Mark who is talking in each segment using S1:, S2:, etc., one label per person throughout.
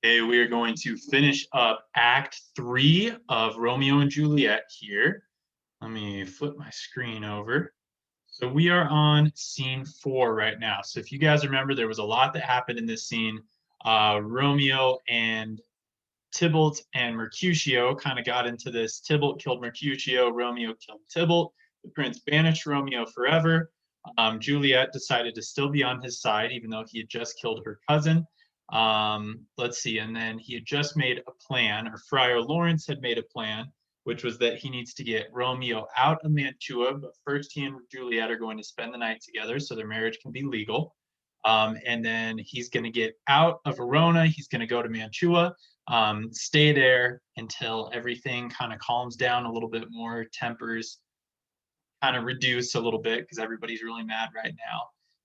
S1: Okay, we are going to finish up Act 3 of Romeo and Juliet here. Let me flip my screen over. So we are on scene 4 right now. So if you guys remember, there was a lot that happened in this scene. Romeo and Tybalt and Mercutio kind of got into this. Tybalt killed Mercutio, Romeo killed Tybalt. The prince banished Romeo forever. Juliet decided to still be on his side, even though he had just killed her cousin. Let's see, and then he had just made a plan, or Friar Lawrence had made a plan, which was that he needs to get Romeo out of Mantua, but first he and Juliet are going to spend the night together so their marriage can be legal. And then he's going to get out of Verona. He's going to go to Mantua, stay there until everything kind of calms down a little bit more, tempers kind of reduce a little bit because everybody's really mad right now.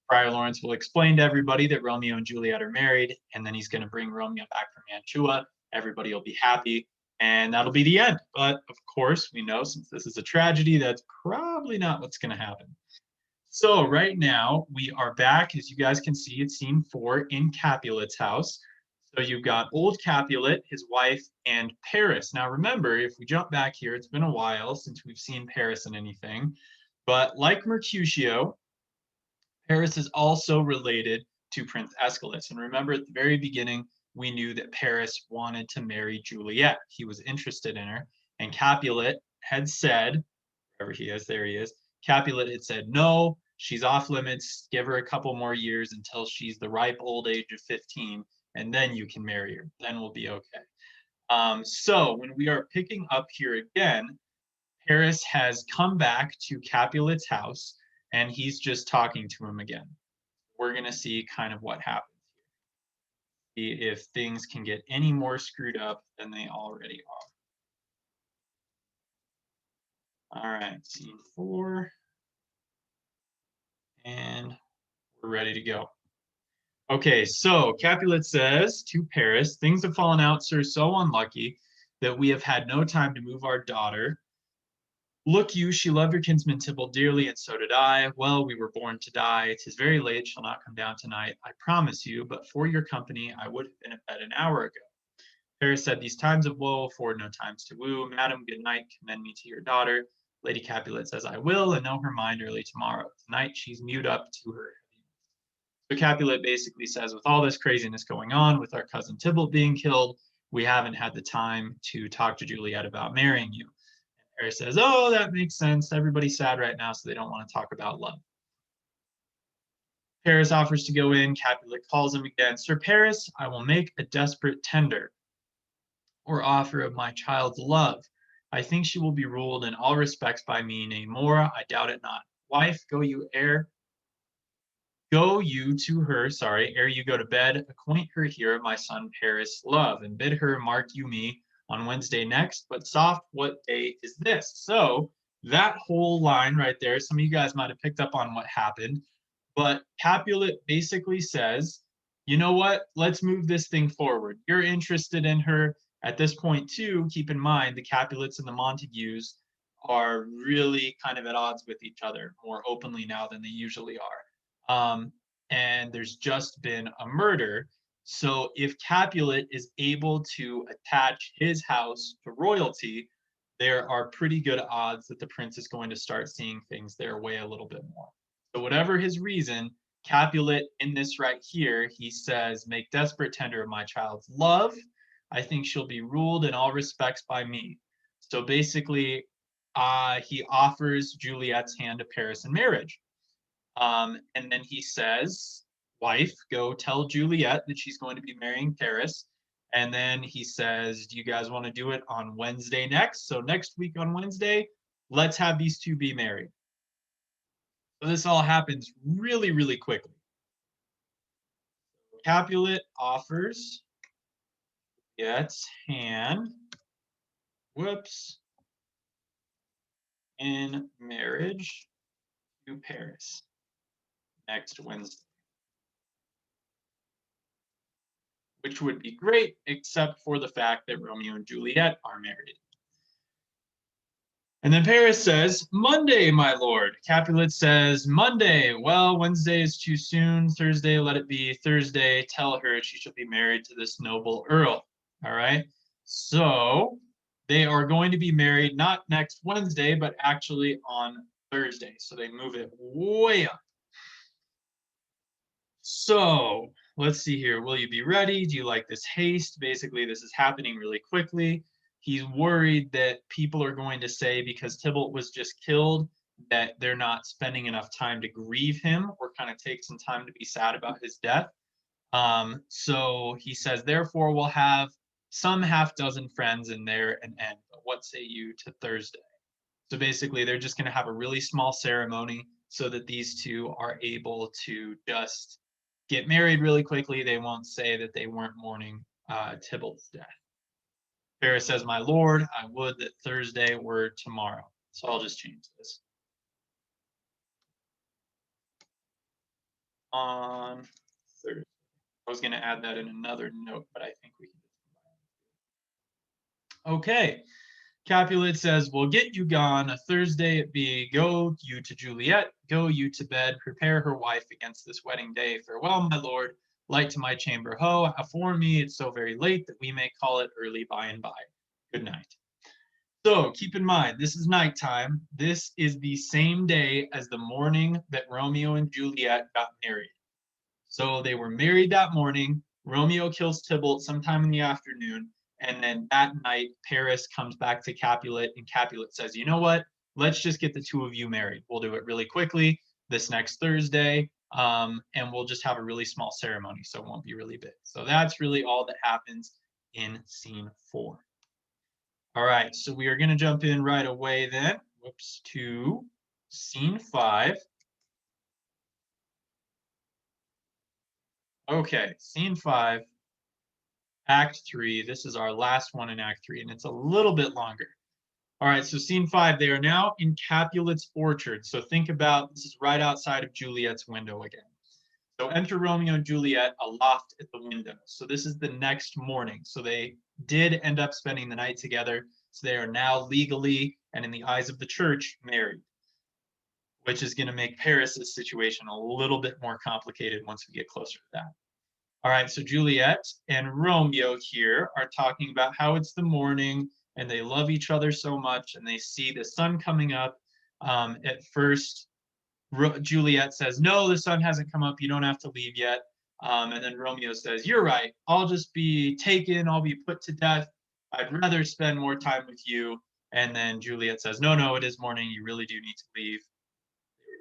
S1: Friar Lawrence will explain to everybody that Romeo and Juliet are married, and then he's going to bring Romeo back from Mantua. Everybody will be happy, and that'll be the end. But of course, we know since this is a tragedy, that's probably not what's going to happen. So right now we are back, as you guys can see, it's scene 4 in Capulet's house. So you've got old Capulet, his wife, and Paris. Now remember, if we jump back here, it's been a while since we've seen Paris in anything. But like Mercutio, Paris is also related to Prince Aeschylus. And remember, at the very beginning, we knew that Paris wanted to marry Juliet. He was interested in her. And Capulet had said, wherever he is, there he is, Capulet had said, no, she's off limits. Give her a couple more years until she's the ripe old age of 15, and then you can marry her. Then we'll be okay. So when we are picking up here again, Paris has come back to Capulet's house, and he's just talking to him again. We're going to see kind of what happens here. See if things can get any more screwed up than they already are. All right, scene 4. And we're ready to go. Okay, so Capulet says to Paris, things have fallen out, sir, so unlucky that we have had no time to move our daughter. Look you, she loved her kinsman Tybalt dearly, and so did I. Well, we were born to die. 'Tis very late, shall not come down tonight, I promise you, but for your company I would have been at bed an hour ago. Paris said, these times of woe afford no times to woo. Madam, good night, commend me to your daughter. Lady Capulet says, I will, and know her mind early tomorrow. Tonight she's mewed up to her. So Capulet basically says, with all this craziness going on, with our cousin Tybalt being killed, we haven't had the time to talk to Juliet about marrying you. And Paris says, oh, that makes sense. Everybody's sad right now, so they don't want to talk about love. Paris offers to go in. Capulet calls him again. Sir Paris, I will make a desperate tender or offer of my child's love. I think she will be ruled in all respects by me, nay more, I doubt it not. Wife, go you to her, ere you go to bed, acquaint her here of my son Paris' love, and bid her mark you me on Wednesday next, but soft, what day is this? So that whole line right there, some of you guys might have picked up on what happened, but Capulet basically says, you know what, let's move this thing forward. You're interested in her at this point too. Keep in mind, the Capulets and the Montagues are really kind of at odds with each other more openly now than they usually are. And there's just been a murder. So if Capulet is able to attach his house to royalty, there are pretty good odds that the prince is going to start seeing things their way a little bit more. So whatever his reason, Capulet in this right here, he says, make desperate tender of my child's love. I think she'll be ruled in all respects by me. So basically, he offers Juliet's hand to Paris in marriage. And then he says, wife, go tell Juliet that she's going to be marrying Paris. And then he says, do you guys want to do it on Wednesday next? So next week on Wednesday, let's have these two be married. So this all happens really, really quickly. Capulet offers Juliet's hand, in marriage to Paris next Wednesday. Which would be great, except for the fact that Romeo and Juliet are married. And then Paris says, Monday, my lord. Capulet says, Monday. Well, Wednesday is too soon. Thursday, let it be. Thursday, tell her she shall be married to this noble earl. All right. So they are going to be married not next Wednesday, but actually on Thursday. So they move it way up. So let's see here. Will you be ready? Do you like this haste? Basically, this is happening really quickly. He's worried that people are going to say, because Tybalt was just killed, that they're not spending enough time to grieve him or kind of take some time to be sad about his death. So he says, therefore, we'll have some half dozen friends in there and end. But what say you to Thursday? So basically, they're just going to have a really small ceremony so that these two are able to just get married really quickly. They won't say that they weren't mourning Tybalt's death. Paris says, my lord, I would that Thursday were tomorrow. So I'll just change this. On Thursday. I was going to add that in another note, but I think we can. Okay. Capulet says, we'll get you gone. A Thursday it be. Go you to Juliet. Go you to bed. Prepare her wife against this wedding day. Farewell, my lord. Light to my chamber. Ho, afore me, it's so very late that we may call it early by and by. Good night. So keep in mind, this is nighttime. This is the same day as the morning that Romeo and Juliet got married. So they were married that morning. Romeo kills Tybalt sometime in the afternoon. And then that night, Paris comes back to Capulet, and Capulet says, you know what? Let's just get the two of you married. We'll do it really quickly this next Thursday, and we'll just have a really small ceremony, so it won't be really big. So that's really all that happens in scene 4. All right, so we are going to jump in right away then, to scene 5. Okay, scene 5. Act 3. This is our last one in Act 3, and it's a little bit longer. All right, so scene 5, they are now in Capulet's orchard. So think about, this is right outside of Juliet's window again. So enter Romeo and Juliet aloft at the window. So this is the next morning. So they did end up spending the night together. So they are now legally, and in the eyes of the church, married, which is going to make Paris's situation a little bit more complicated once we get closer to that. All right, so Juliet and Romeo here are talking about how it's the morning and they love each other so much and they see the sun coming up. At first, Juliet says, no, the sun hasn't come up. You don't have to leave yet. And then Romeo says, you're right. I'll just be taken. I'll be put to death. I'd rather spend more time with you. And then Juliet says, no, no, it is morning. You really do need to leave.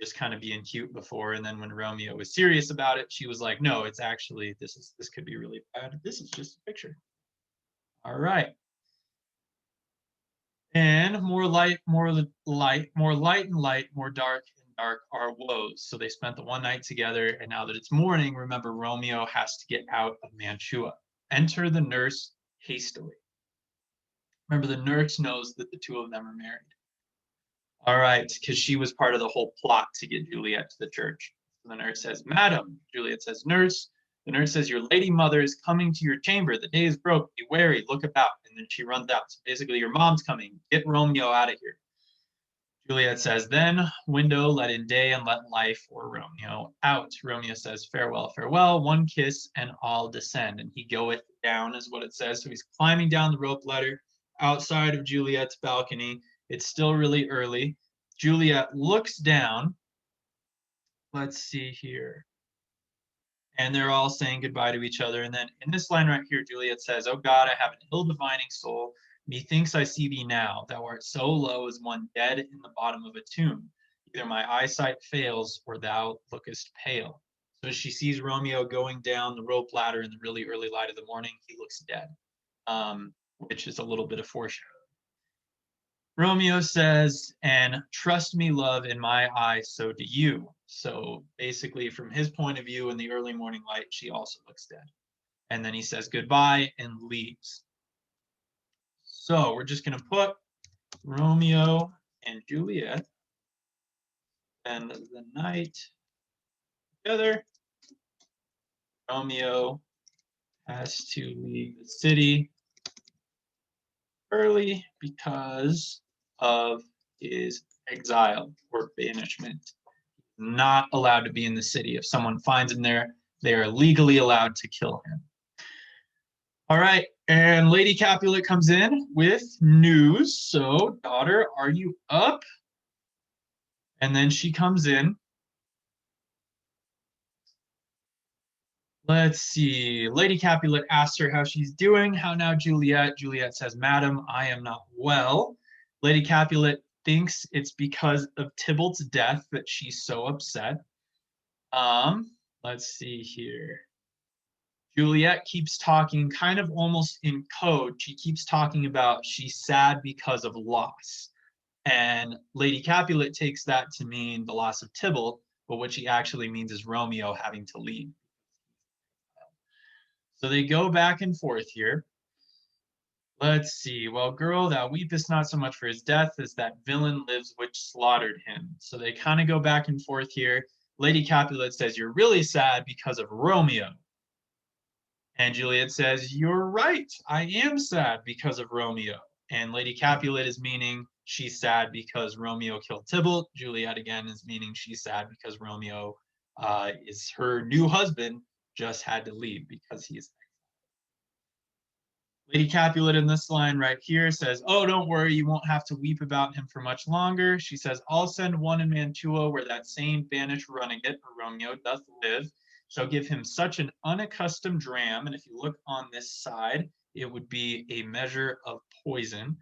S1: Just kind of being cute before, and then when Romeo was serious about it, she was like, no, it's actually, this could be really bad. This is just a picture. All right. And more light, more light, more light and light, more dark and dark are woes. So they spent the one night together, and now that it's morning, remember, Romeo has to get out of Mantua. Enter the nurse hastily. Remember, the nurse knows that the two of them are married. All right, because she was part of the whole plot to get Juliet to the church. So the nurse says, Madam. Juliet says, Nurse. The nurse says, your lady mother is coming to your chamber. The day is broke. Be wary. Look about. And then she runs out. So basically, your mom's coming. Get Romeo out of here. Juliet says, then, window, let in day and let life, or Romeo out. Romeo says, farewell, farewell. One kiss and all descend. And he goeth down, is what it says. So he's climbing down the rope ladder outside of Juliet's balcony. It's still really early. Juliet looks down. Let's see here. And they're all saying goodbye to each other. And then in this line right here, Juliet says, oh God, I have an ill-divining soul. Methinks I see thee now. Thou art so low as one dead in the bottom of a tomb. Either my eyesight fails or thou lookest pale. So as she sees Romeo going down the rope ladder in the really early light of the morning, he looks dead, which is a little bit of foreshadowing. Romeo says, and trust me, love, in my eyes, so do you. So basically, from his point of view in the early morning light, she also looks dead. And then he says goodbye and leaves. So we're just going to put Romeo and Juliet and the night together. Romeo has to leave the city early because of is exile or banishment. Not allowed to be in the city. If someone finds him there, they are legally allowed to kill him. All right, and Lady Capulet comes in with news. So, daughter, are you up? And then she comes in. Let's see. Lady Capulet asks her how she's doing. How now, Juliet? Juliet says, Madam, I am not well. Lady Capulet thinks it's because of Tybalt's death that she's so upset. Let's see here. Juliet keeps talking kind of almost in code. She keeps talking about she's sad because of loss. And Lady Capulet takes that to mean the loss of Tybalt, but what she actually means is Romeo having to leave. So they go back and forth here. Let's see. Well, girl, thou weepest not so much for his death as that villain lives which slaughtered him. So they kind of go back and forth here. Lady Capulet says, you're really sad because of Romeo. And Juliet says, you're right. I am sad because of Romeo. And Lady Capulet is meaning she's sad because Romeo killed Tybalt. Juliet, again, is meaning she's sad because Romeo is her new husband, just had to leave because he's. Lady Capulet in this line right here says, oh, don't worry, you won't have to weep about him for much longer. She says, I'll send one in Mantua where that same banished runagate, Romeo, doth live. Shall give him such an unaccustomed dram, and if you look on this side, it would be a measure of poison,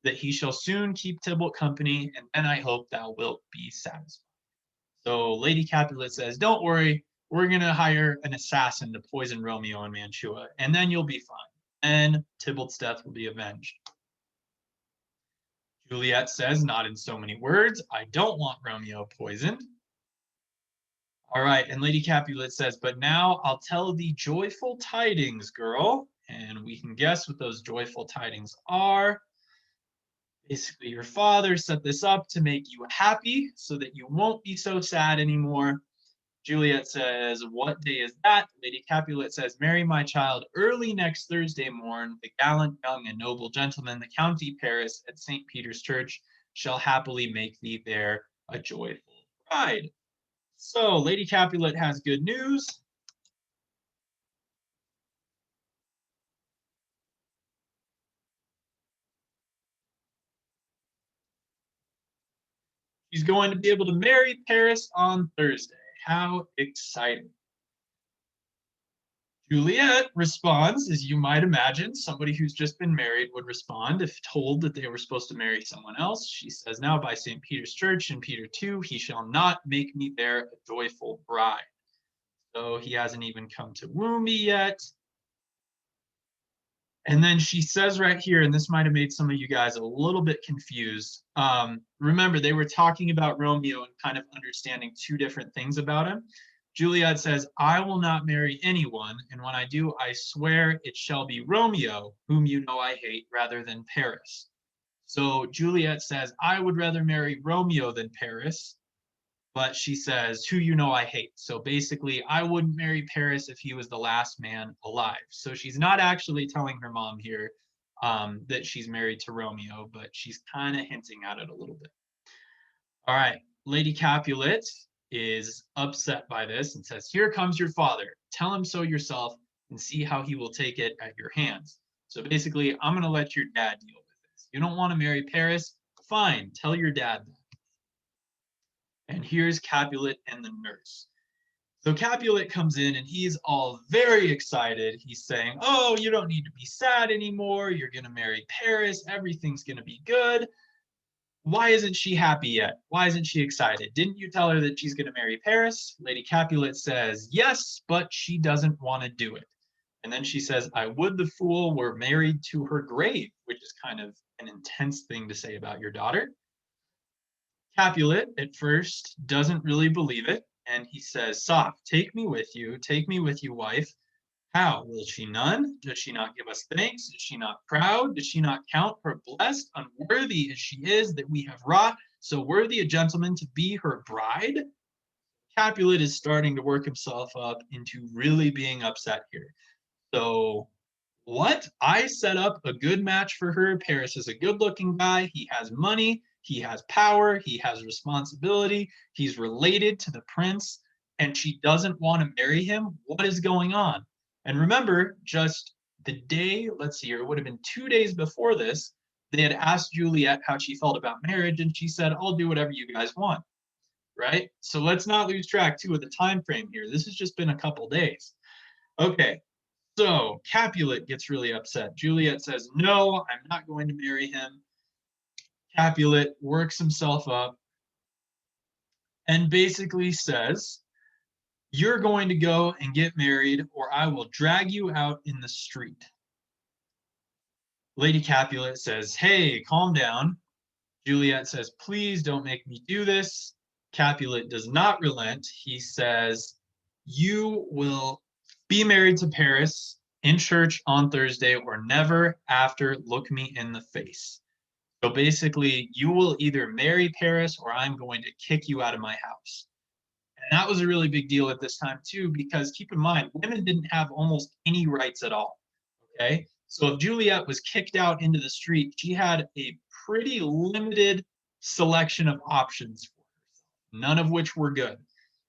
S1: that he shall soon keep Tybalt company, and then I hope thou wilt be satisfied. So Lady Capulet says, don't worry, we're going to hire an assassin to poison Romeo in Mantua, and then you'll be fine. And Tybalt's death will be avenged. Juliet says, not in so many words, I don't want Romeo poisoned. All right, and Lady Capulet says, but now I'll tell thee joyful tidings, girl. And we can guess what those joyful tidings are. Basically, your father set this up to make you happy so that you won't be so sad anymore. Juliet says, what day is that? Lady Capulet says, marry my child early next Thursday morn. The gallant young and noble gentleman, the County Paris at St. Peter's Church, shall happily make thee there a joyful bride. So Lady Capulet has good news. She's going to be able to marry Paris on Thursday. How exciting. Juliet responds, as you might imagine, somebody who's just been married would respond if told that they were supposed to marry someone else. She says, now by St. Peter's Church in Peter 2, he shall not make me there a joyful bride. So he hasn't even come to woo me yet. And then she says right here, and this might have made some of you guys a little bit confused. Remember, they were talking about Romeo and kind of understanding two different things about him. Juliet says, I will not marry anyone, and when I do, I swear it shall be Romeo, whom you know I hate, rather than Paris. So Juliet says, I would rather marry Romeo than Paris, but she says, who you know I hate. So basically, I wouldn't marry Paris if he was the last man alive. So she's not actually telling her mom here that she's married to Romeo, but she's kind of hinting at it a little bit. All right, Lady Capulet is upset by this and says, here comes your father. Tell him so yourself and see how he will take it at your hands. So basically, I'm going to let your dad deal with this. You don't want to marry Paris? Fine, tell your dad that. And here's Capulet and the nurse. So Capulet comes in and he's all very excited. He's saying, oh, you don't need to be sad anymore. You're going to marry Paris. Everything's going to be good. Why isn't she happy yet? Why isn't she excited? Didn't you tell her that she's going to marry Paris? Lady Capulet says, yes, but she doesn't want to do it. And then she says, I would the fool were married to her grave, which is kind of an intense thing to say about your daughter. Capulet at first doesn't really believe it, and he says, soft, take me with you, wife. How? Will she none? Does she not give us thanks? Is she not proud? Does she not count her blessed? Unworthy as she is that we have wrought so worthy a gentleman to be her bride? Capulet is starting to work himself up into really being upset here. So what? I set up a good match for her. Paris is a good looking guy. He has money. He has power, he has responsibility, he's related to the prince, and she doesn't want to marry him. What is going on? And remember, just the day, let's see here, it would have been 2 days before this, they had asked Juliet how she felt about marriage, and she said, I'll do whatever you guys want, right? So let's not lose track, too, of the time frame here. This has just been a couple days. Okay, so Capulet gets really upset. Juliet says, no, I'm not going to marry him. Capulet works himself up and basically says, you're going to go and get married, or I will drag you out in the street. Lady Capulet says, hey, calm down. Juliet says, please don't make me do this. Capulet does not relent. He says, you will be married to Paris in church on Thursday, or never after look me in the face. So basically, you will either marry Paris or I'm going to kick you out of my house. And that was a really big deal at this time, too, because keep in mind, women didn't have almost any rights at all. Okay. So if Juliet was kicked out into the street, she had a pretty limited selection of options for herself, none of which were good,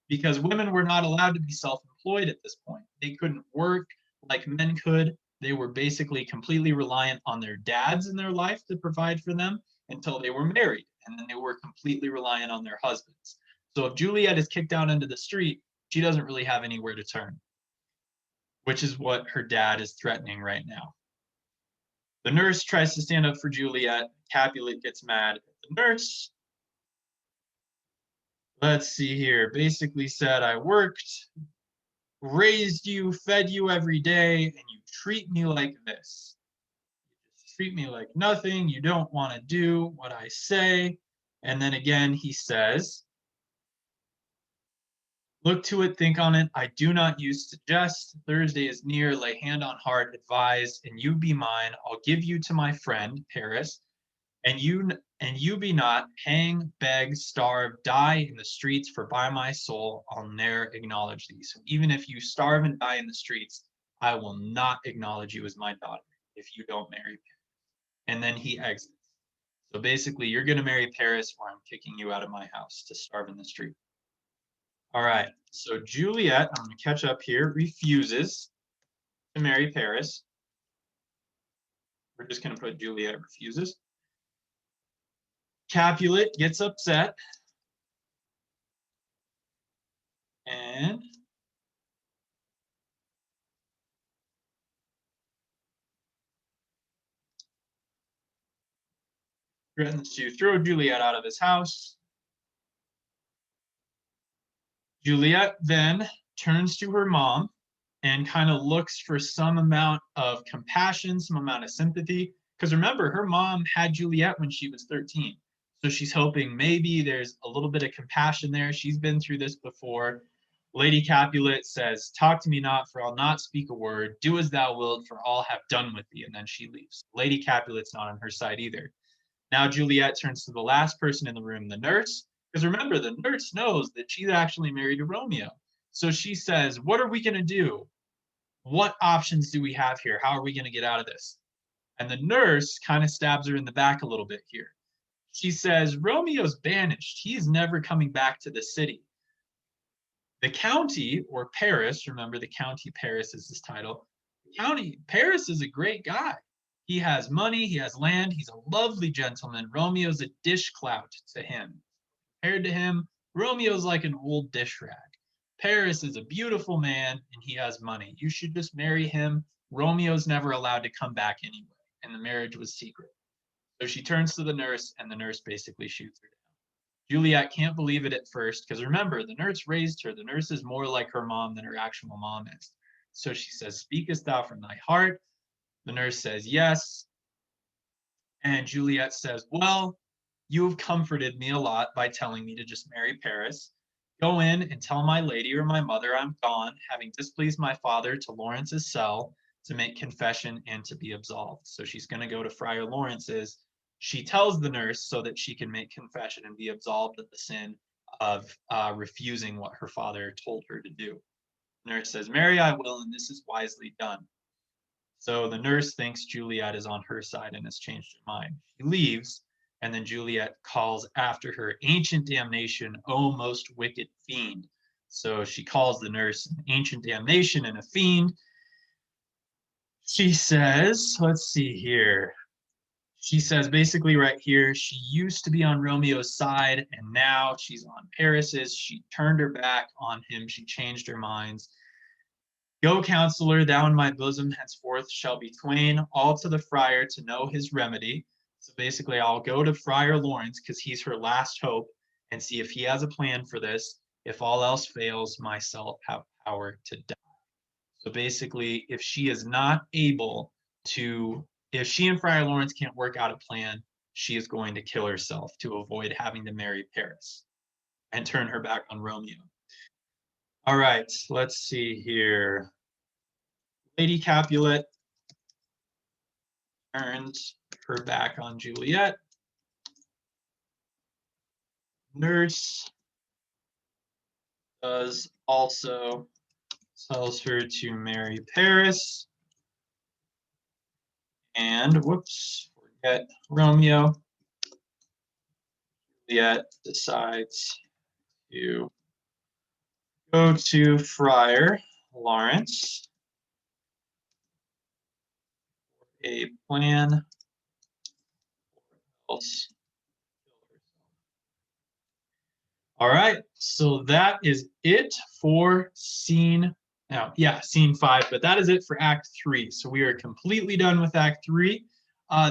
S1: because women were not allowed to be self-employed at this point. They couldn't work like men could. They were basically completely reliant on their dads in their life to provide for them until they were married, and then they were completely reliant on their husbands. So if Juliet is kicked out into the street, she doesn't really have anywhere to turn, which is what her dad is threatening right now. The nurse tries to stand up for Juliet. Capulet gets mad at the nurse. Let's see here. Basically said, I worked, raised you, fed you every day, and you treat me like this. You just treat me like nothing. You don't want to do what I say. And then again, he says, look to it, think on it. I do not use to jest. Thursday is near. Lay hand on heart, advise, and you be mine. I'll give you to my friend, Paris, and you be not, hang, beg, starve, die in the streets, for by my soul I'll ne'er acknowledge thee. So even if you starve and die in the streets, I will not acknowledge you as my daughter if you don't marry Paris. And then he exits. So basically, you're going to marry Paris, or I'm kicking you out of my house to starve in the street. All right, so Juliet, I'm going to catch up here, refuses to marry Paris. We're just going to put Juliet refuses. Capulet gets upset and threatens to throw Juliet out of his house. Juliet then turns to her mom and kind of looks for some amount of compassion, some amount of sympathy. Because remember, her mom had Juliet when she was 13. So she's hoping maybe there's a little bit of compassion there. She's been through this before. Lady Capulet says, talk to me not, for I'll not speak a word. Do as thou wilt, for all have done with thee. And then she leaves. Lady Capulet's not on her side either. Now Juliet turns to the last person in the room, the nurse. Because remember, the nurse knows that she's actually married to Romeo. So she says, what are we going to do? What options do we have here? How are we going to get out of this? And the nurse kind of stabs her in the back a little bit here. She says, Romeo's banished. He's never coming back to the city. The county, or Paris, remember the county Paris is this title. The county Paris is a great guy. He has money, he has land, he's a lovely gentleman. Romeo's a dishclout to him. Compared to him, Romeo's like an old dish rag. Paris is a beautiful man and he has money. You should just marry him. Romeo's never allowed to come back anyway, and the marriage was secret. So she turns to the nurse, and the nurse basically shoots her down. Juliet can't believe it at first, because remember, the nurse raised her. The nurse is more like her mom than her actual mom is. So she says, speakest thou from thy heart? The nurse says, yes. And Juliet says, well, you have comforted me a lot by telling me to just marry Paris. Go in and tell my lady or my mother I'm gone, having displeased my father, to Lawrence's cell to make confession and to be absolved. So she's going to go to Friar Lawrence's. She tells the nurse so that she can make confession and be absolved of the sin of refusing what her father told her to do. The nurse says, marry I will, and this is wisely done. So the nurse thinks Juliet is on her side and has changed her mind. She leaves, And then Juliet calls after her, ancient damnation, O most wicked fiend. So she calls the nurse an ancient damnation and a fiend. She says, let's see here. She says basically right here, she used to be on Romeo's side and now she's on Paris's. She turned her back on him. She changed her minds. Go, counselor, thou in my bosom henceforth shall be twain, all to the friar to know his remedy. So basically, I'll go to Friar Lawrence because he's her last hope and see if he has a plan for this. If all else fails, myself have power to die. So basically, if she is not able to, if she and Friar Lawrence can't work out a plan, she is going to kill herself to avoid having to marry Paris and turn her back on Romeo. All right, let's see here. Lady Capulet turns her back on Juliet. Nurse does also tells her to marry Paris. And whoops, forget Romeo. Juliet decides to go to Friar Lawrence for a plan or else. All right, so that is it for scene, now, yeah, scene 5, but that is it for Act 3. So we are completely done with Act 3.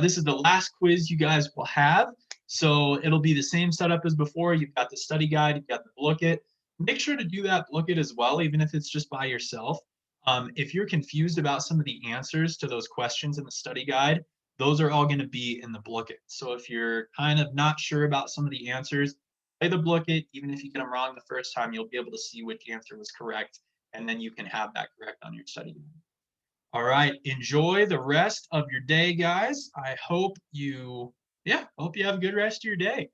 S1: This is the last quiz you guys will have. So it'll be the same setup as before. You've got the study guide, you've got the booklet. Make sure to do that booklet as well, even if it's just by yourself. If you're confused about some of the answers to those questions in the study guide, those are all going to be in the booklet. So if you're kind of not sure about some of the answers, play the booklet. Even if you get them wrong the first time, you'll be able to see which answer was correct, and then you can have that correct on your study guide. All right, enjoy the rest of your day, guys. I hope you, hope you have a good rest of your day.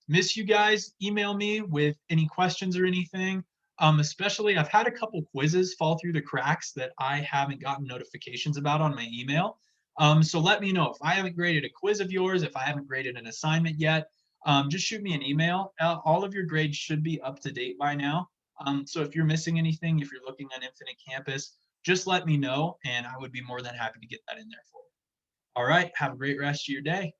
S1: Miss you guys. Email me with any questions or anything. Especially, I've had a couple quizzes fall through the cracks that I haven't gotten notifications about on my email. So let me know if I haven't graded a quiz of yours, if I haven't graded an assignment yet. Just shoot me an email. All of your grades should be up to date by now. So if you're missing anything, if you're looking on Infinite Campus, just let me know and I would be more than happy to get that in there for you. All right, have a great rest of your day.